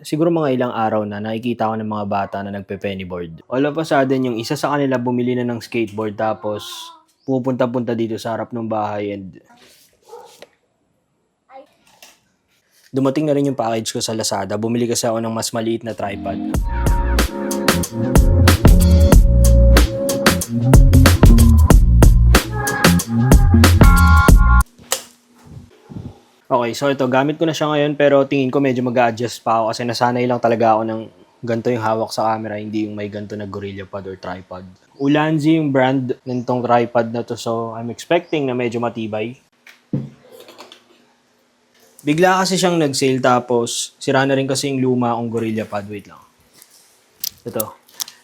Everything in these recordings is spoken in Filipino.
siguro mga ilang araw na nakikita ko ng mga bata na nagpe-pennyboard. All of a sudden, yung isa sa kanila bumili na ng skateboard tapos pupunta-punta dito sa harap ng bahay and dumating na rin yung package ko sa Lazada. Bumili kasi ako ng mas maliit na tripod. Okay, so ito, gamit ko na siya ngayon pero tingin ko medyo mag-a-adjust pa ako kasi nasanay lang talaga ako ng ganito yung hawak sa camera, hindi yung may ganito na Gorilla Pod or tripod. Ulanzi yung brand nitong tripod na to, so I'm expecting na medyo matibay. Bigla kasi siyang nag-sale tapos sira na rin kasi yung luma kong Gorilla Pod. Wait lang.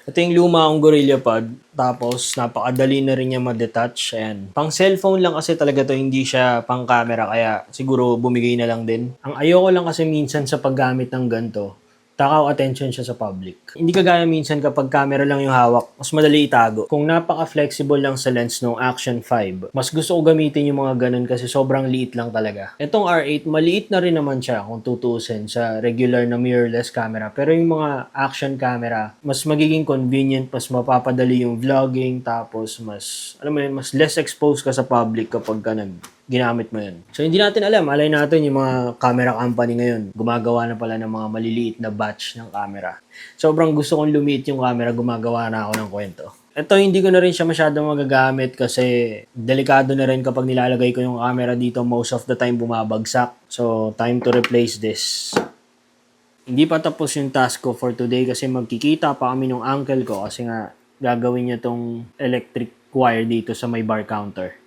Ito yung luma kong Gorilla Pod. Tapos napakadali na rin niya ma-detach. Ayan. Pang cellphone lang kasi talaga to, hindi siya pang camera. Kaya siguro bumigay na lang din. Ang ayoko lang kasi minsan sa paggamit ng ganito, takaw attention siya sa public. Hindi kagaya minsan kapag camera lang yung hawak, mas madali itago. Kung napaka-flexible lang sa lens ng Action 5, mas gusto ko gamitin yung mga ganun kasi sobrang liit lang talaga. Itong R8, maliit na rin naman siya kung tutusin sa regular na mirrorless camera. Pero yung mga action camera, mas magiging convenient, mas mapapadali yung vlogging, tapos mas, alam mo yun, mas less exposed ka sa public kapag ka ginamit mo yun. So, hindi natin alam. Alay natin yung mga camera company ngayon. Gumagawa na pala ng mga maliliit na batch ng camera. Sobrang gusto kong lumiit yung camera. Gumagawa na ako ng kwento. Ito, hindi ko na rin siya masyadong magagamit kasi delikado na rin kapag nilalagay ko yung camera dito. Most of the time bumabagsak. So, time to replace this. Hindi pa tapos yung task ko for today kasi magkikita pa kami ng uncle ko kasi nga gagawin niya tong electric wire dito sa may bar counter.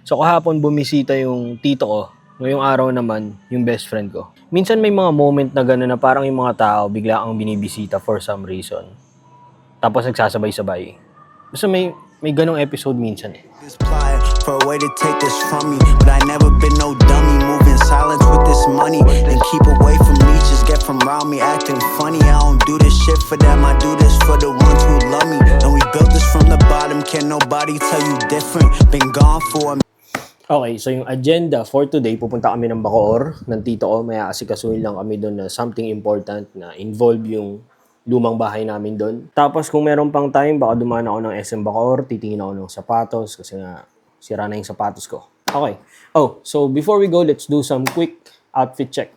So kahapon bumisita yung tito ko. Ngayong araw naman, yung best friend ko. Minsan may mga moment na gano'n na parang yung mga tao bigla ang binibisita for some reason. Tapos nagsasabay-sabay. Basta may ganong episode minsan eh. For a way to take this from me, but I never been no dummy. Moving silence with this money, and keep away from me. Just get from around me, acting funny. I don't do this shit for them, I do this for the ones who love me. And we built this from the bottom, can't nobody tell you different. Been gone for a Okay, so yung agenda for today, pupunta kami ng Bacoor ng tito ko. May aasikasuhin lang kami doon na something important na involve yung lumang bahay namin doon. Tapos kung meron pang time, baka dumaan ako ng SM Bacoor, titingin ako ng sapatos kasi nga sira na yung sapatos ko. Okay. Oh, so before we go, let's do some quick outfit check.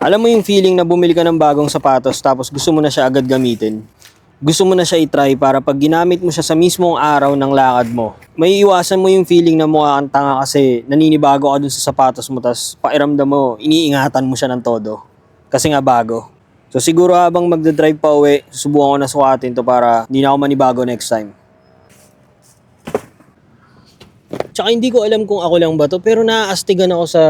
Alam mo yung feeling na bumili ka ng bagong sapatos tapos gusto mo na siya agad gamitin? Gusto mo na siya i-try para pag ginamit mo siya sa mismong araw ng lakad mo, may iwasan mo yung feeling na mukha kang tanga kasi naninibago ka dun sa sapatos mo tas pakiramdam mo, iniingatan mo siya ng todo. Kasi nga bago. So siguro habang magdadrive pa uwi, susubukan ko na sukatin to para hindi na ako manibago next time. Tsaka hindi ko alam kung ako lang ba to, pero naaastigan ako sa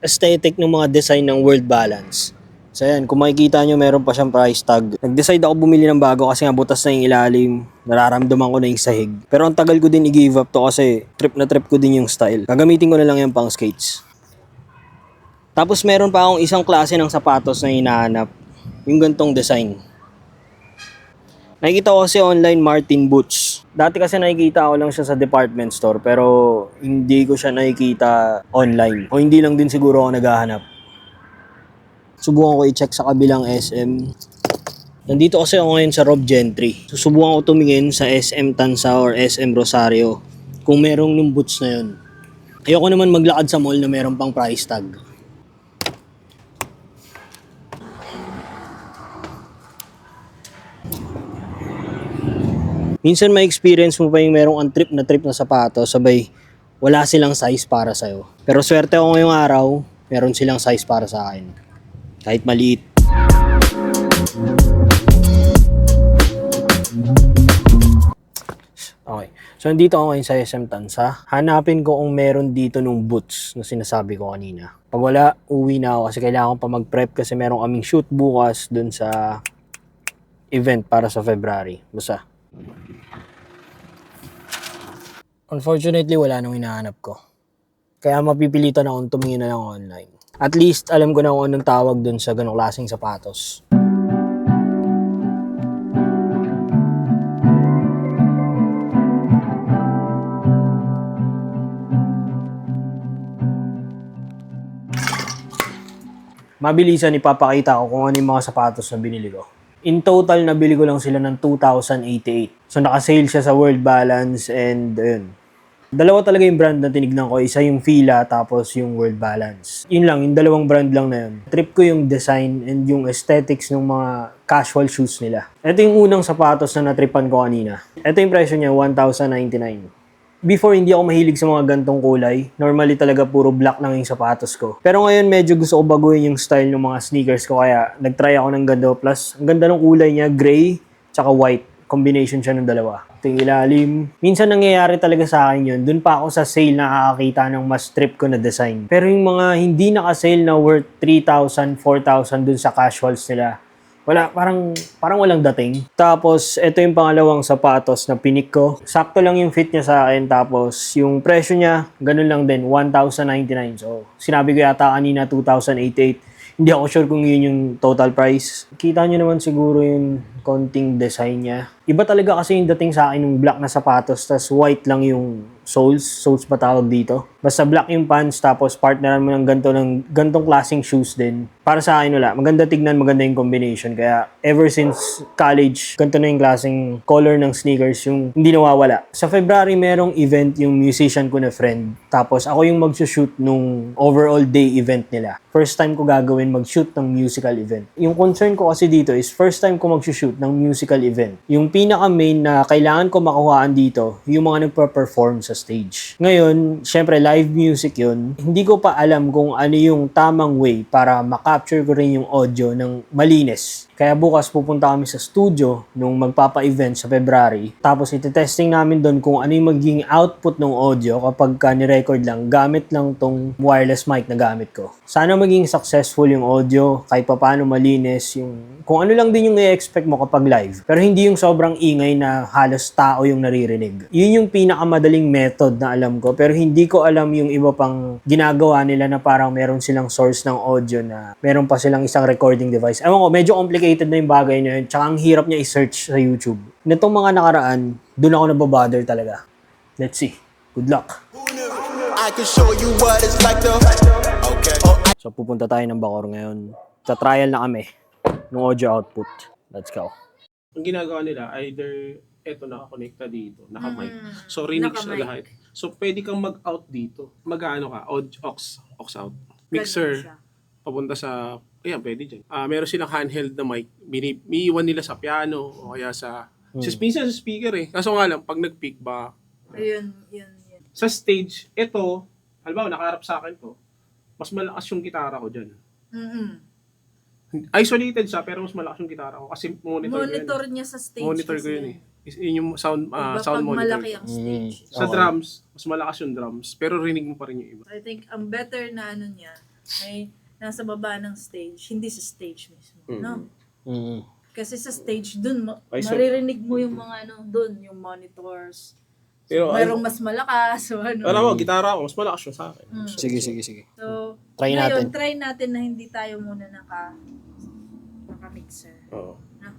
aesthetic ng mga design ng World Balance. So yan, kung makikita nyo, meron pa siyang price tag. Nag-decide ako bumili ng bago kasi nga butas na yung ilalim. Nararamdaman ko na yung sahig. Pero ang tagal ko din i-give up to kasi trip na trip ko din yung style. Gagamitin ko na lang yung pang skates. Tapos meron pa akong isang klase ng sapatos na hinahanap. Yung gantong design. Nakikita ko kasi online Martin Boots. Dati kasi nakikita ko lang siya sa department store pero hindi ko siya nakikita online. O hindi lang din siguro ako naghahanap. Subukan ko i-check sa kabilang SM. Nandito kasi ako ngayon sa Rob Gentry. Susubukan ko tumingin sa SM Tansa or SM Rosario kung merong nung boots na yun. Ayoko naman maglakad sa mall na meron pang price tag. Minsan may experience mo pa yung merong trip na sapatos, sabay wala silang size para sa'yo. Pero swerte ako ngayong araw, meron silang size para sa akin. Kahit maliit. So, nandito ako ngayon sa SM Tansa. Hanapin ko kung meron dito nung boots na sinasabi ko kanina. Pag wala, uwi na ako kasi kailangan pa mag-prep kasi meron kaming shoot bukas dun sa event para sa February. Basta. Unfortunately, wala nang hinahanap ko. Kaya mapipilitan akong tumingin na lang online. At least, alam ko na kung anong tawag dun sa ganong klaseng sapatos. Mabilisan ipapakita ko kung ano yung mga sapatos na binili ko. In total, nabili ko lang sila ng 2,088. So, nakasale siya sa World Balance and ayun. Dalawa talaga yung brand na tinignan ko. Isa yung Fila, tapos yung World Balance. Yun lang, yung dalawang brand lang na yun. Trip ko yung design and yung aesthetics ng mga casual shoes nila. Ito yung unang sapatos na natripan ko kanina. Ito yung presyo niya, 1,099. Before, hindi ako mahilig sa mga gantong kulay. Normally talaga puro black lang yung sapatos ko. Pero ngayon, medyo gusto ko baguhin yung style ng mga sneakers ko. Kaya nag-try ako ng ganda. Plus, ang ganda ng kulay niya, gray, tsaka white. Combination siya ng dalawa. Ito yung ilalim. Minsan nangyayari talaga sa akin yun. Doon pa ako sa sale nakakakita ng mas trip ko na design. Pero yung mga hindi naka-sale na worth 3,000, 4,000 dun sa casuals nila, wala, parang walang dating. Tapos, ito yung pangalawang sapatos na pinik ko. Sakto lang yung fit niya sa akin. Tapos, yung presyo niya, ganun lang din, 1,099. So, sinabi ko yata kanina, 2,088. Hindi ako sure kung yun yung total price. Kita nyo naman siguro yung konting design niya. Iba talaga kasi yung dating sa akin ng black na sapatos, tas white lang yung soles. Soles ba tawag dito? Basta black yung pants, tapos partneran mo ng gantong klaseng shoes din. Para sa akin wala. Maganda tignan, maganda yung combination. Kaya ever since college, ganito na yung klaseng color ng sneakers, yung hindi nawawala. Sa February, merong event yung musician ko na friend. Tapos ako yung magsushoot nung overall day event nila. First time ko gagawin mag-shoot ng musical event. Yung concern ko kasi dito is first time ko mag-shoot ng musical event. Yung pinaka-main na kailangan ko makuhaan dito, yung mga nagpa-perform sa stage. Ngayon, syempre live music yun. Hindi ko pa alam kung ano yung tamang way para makapture ko rin yung audio ng malinis. Kaya bukas pupunta kami sa studio nung magpapa-event sa February. Tapos iti-testing namin doon kung ano yung magiging output ng audio kapag ni-record lang, gamit lang tong wireless mic na gamit ko. Sana maging successful yung audio, kahit pa paano malinis, yung kung ano lang din yung i-expect mo kapag live. Pero hindi yung sobrang ingay na halos tao yung naririnig. Yun yung pinakamadaling method na alam ko, pero hindi ko alam yung iba pang ginagawa nila na parang meron silang source ng audio na meron pa silang isang recording device. Ewan ko, medyo complicated na yung bagay na yun. Tsaka ang hirap niya i-search sa YouTube. Nitong mga nakaraan, doon ako nababother talaga. Let's see. Good luck. I can show you what it's like to. Okay. So pupunta tayo ng Bacoor ngayon. Sa trial na kami ng audio output. Let's go. Ang ginagawa nila, either eto nakakonekta dito, naka-mic. So, rinig siya lahat. So, pwede kang mag-out dito. Mag-ano ka, aux out. Mixer, papunta sa, ayan, pwede dyan. Meron silang handheld na mic. Iiwan nila sa piano o kaya sa, minsan sa speaker eh. Kaso nga lang, pag nag-pick ba, Ayun. sa stage, ito, halimbawa, nakaharap sa akin to, mas malakas yung gitara ko dyan. Isolated siya, pero mas malakas yung gitara ko kasi Monitor niya sa stage. Monitor ko yun eh. Yun yung sound Iba sound pag monitor. malaki ang stage. Sa drums, mas malakas yung drums, pero rinig mo pa rin yung iba. I think ang better na ano niya ay nasa baba ng stage, hindi sa stage mismo. No? Kasi sa stage dun, maririnig mo yung mga ano dun, yung monitors. So, Pero, mayroong mas malakas. So, ano. alam mo, gitara ko, mas malakas yung sa akin. Sige. So, Try natin. try natin na hindi tayo muna naka-mixer. Oo. No?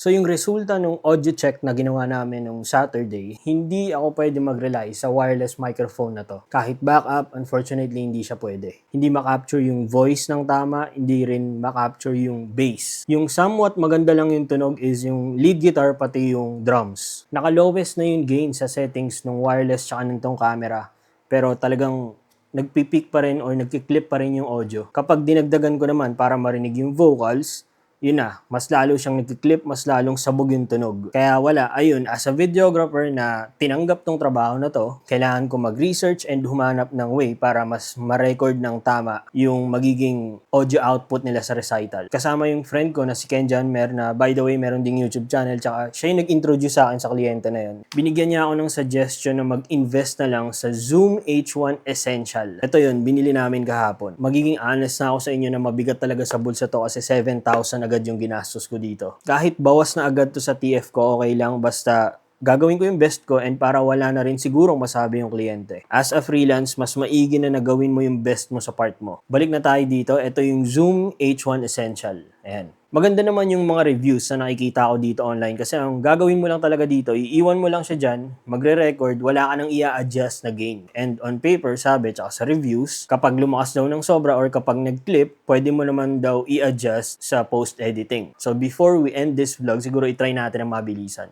So yung resulta nung audio check na ginawa namin nung Saturday, hindi ako pwede mag-rely sa wireless microphone na to. Kahit backup, unfortunately, hindi siya pwede. Hindi makapture yung voice ng tama, hindi rin makapture yung bass. Yung somewhat maganda lang yung tunog is yung lead guitar pati yung drums. Naka-lowest na yung gain sa settings ng wireless tsaka nitong camera. Pero talagang nagpipeak pa rin or nagkiklip pa rin yung audio. Kapag dinagdagan ko naman para marinig yung vocals, yun na, mas lalo siyang nagkiklip, mas lalong sabog yung tunog. Kaya wala, ayun, as a videographer na tinanggap tong trabaho na to, kailangan ko mag-research and humanap ng way para mas ma-record ng tama yung magiging audio output nila sa recital. Kasama yung friend ko na si Ken Janmer na by the way, meron ding YouTube channel, tsaka siya yung nag-introduce sa akin sa kliyente na yun. Binigyan niya ako ng suggestion na mag-invest na lang sa Zoom H1 Essential. Ito yun, binili namin kahapon. Magiging honest na ako sa inyo na mabigat talaga sa bulsa to kasi 7,000 agad yung ginastos ko dito. Kahit bawas na agad to sa TF ko, okay lang, basta gagawin ko yung best ko and para wala na rin sigurong masabi yung kliyente. As a freelance, mas maigi na nagawin mo yung best mo sa part mo. Balik na tayo dito, ito yung Zoom H1 Essential. Ayan. Maganda naman yung mga reviews na nakikita ko dito online kasi ang gagawin mo lang talaga dito, iiwan mo lang siya dyan, magre-record, wala ka nang i-adjust na gain. And on paper, sabi, tsaka sa reviews, kapag lumakas daw ng sobra or kapag nag-clip, pwede mo naman daw i-adjust sa post-editing. So before we end this vlog, siguro itry natin ang mabilisan.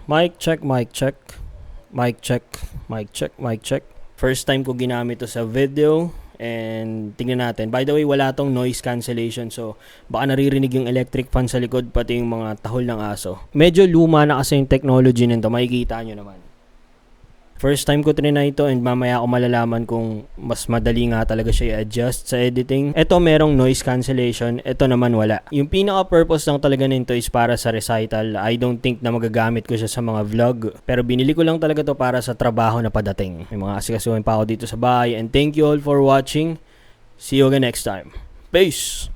Mic check, mic check. Mic check, mic check, mic check. First time ko ginamit to sa video. And tingnan natin. By the way, wala tong noise cancellation. So, baka naririnig yung electric fan sa likod pati yung mga tahol ng aso. Medyo luma na kasi yung technology nito. Makikita nyo naman. First time ko trinay ito and mamaya ako malalaman kung mas madali nga talaga siya i-adjust sa editing. Ito merong noise cancellation. Ito naman wala. Yung pinaka-purpose lang talaga nito is para sa recital. I don't think na magagamit ko siya sa mga vlog. Pero binili ko lang talaga to para sa trabaho na padating. May mga asikasuhin pa ako dito sa bahay. And thank you all for watching. See you again next time. Peace!